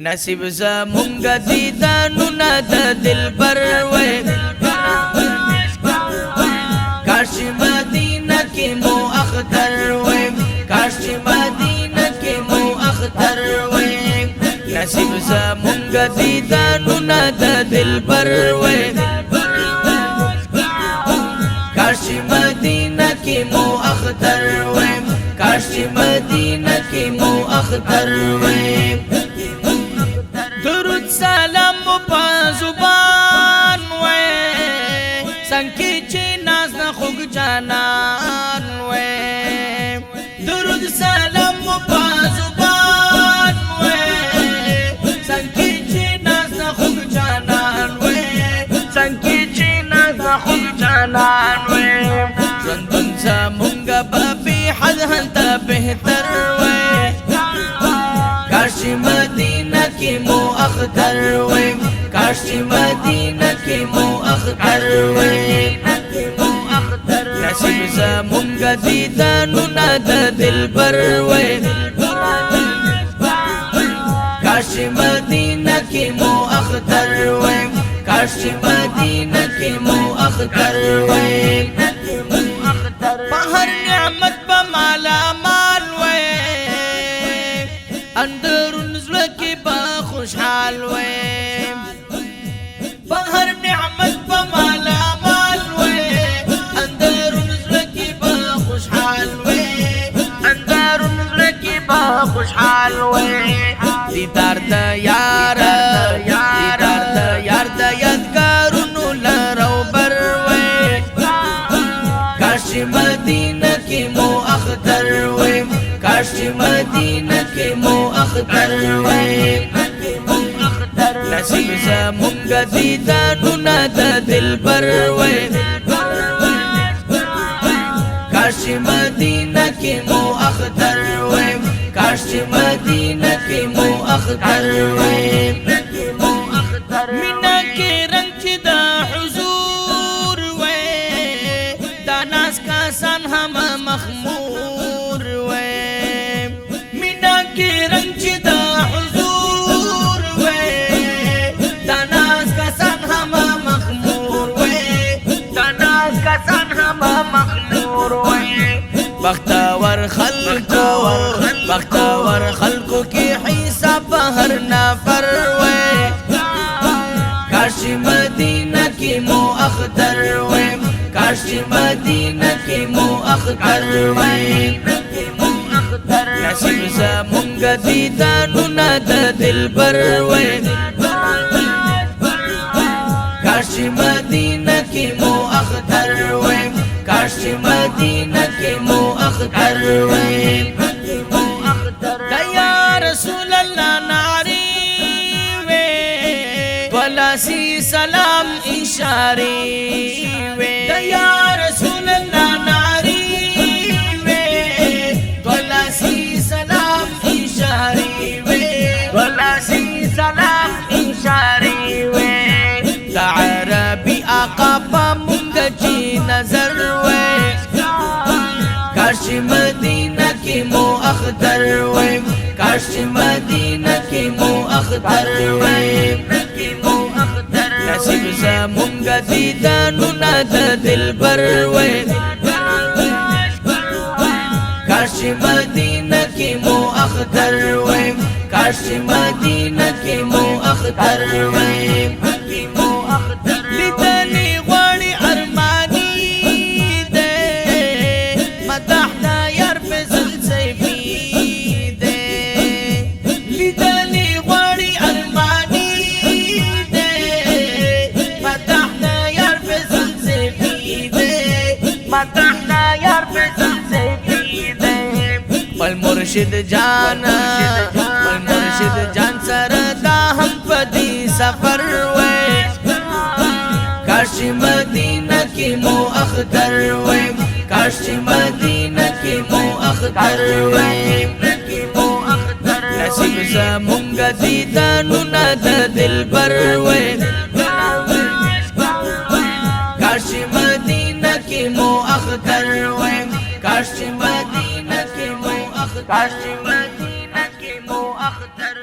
نصیب زمونږ دیدنونه د دلبر وای کاش مدینه کې مو اختر وای کاش مدینه کې مو اختر وای نصیب زمونږ دیدنونه د دلبر وای کاش مدینه کې مو اختر وای کاش مدینه کې مو اختر وای درود سلام په زبان وای څنګه چې ناز نه خوږ جانان وای درود سلام په زبان وای څنګه چې ناز نه خوږ جانان وای څنګه چې ناز نه خوږ جانان وای ژوندون زمونږ به حد هنته بهتر وای کاش مدینه کې مو اختر وای کاش مدینه کې مو اختر وای نصیب زمونږ دیدنونه د دلبر وای کاش مدینه کې مو اختر وای کاش مدینه کې مو اختر وای بهر نعمت په مالا مال وای اندرون زړه کې به خوشحال وای بهر نعمت په مالا مال وای اندرون زړه کې به خوشحال وای اندرون زړه کې به خوشحال وای دیدار د یار دیدار د یار د یادګارونو لرو بر وای کاش مدینه کې مو اختر وای کاش مدینه کې مو اختر وای نصیب زمونږ دیدنونه د دلبر وای کاش مدینه کې مو اختر وای کاش مدینه کې مو اختر وای مینا کې رنگ چې د حضور وای دا ناز کسان هم مخمور وای مینا کې رنگ چې د حضور وای دا ناز کسان هم مخمور وای دا ناز کسان هم مخمور وای بختور خلقو کې حساب هر نفر وای کاش مدینه کې مو اختر وای کاش مدینه کې مو اختر وای نصیب زمونږ دیدنونه د دلبر وای کاش مدینه کې مو اختر وای کاش مدینه کې مو اختر وای یا رسول الله ناری وای ولاسی سلام اشاری وای یا رسول الله ناری وای ولاسی سلام اشاری وای ولاسی سلام اشاری وای دا عربی آقا په مونږ چې نظر وای کاش مدینه کې مو اختر وای کاش مدینه کې مو اختر وای نصیب زمونږ دیدنونه د دلبر وای کاش مدینه کې مو اختر وای کاش مدینه کې مو اختر وای لیدلې غواړي ارمانی دې مدح د یار فضل سیفي دې لیدلې غواړي ارمانی دې مدح د یار فضل سیفي دې مدح د یار فضل سیفي دې خپل مرشد جان سره دا هم په دې سفر وای کاش مدینه کې مو اختر وای کاش مدینه کې مو اختر وای نصیب زمونږ دیدنونه د دلبر وای کاش مدینه کې مو اختر وای کاش مدینه کې مو اختر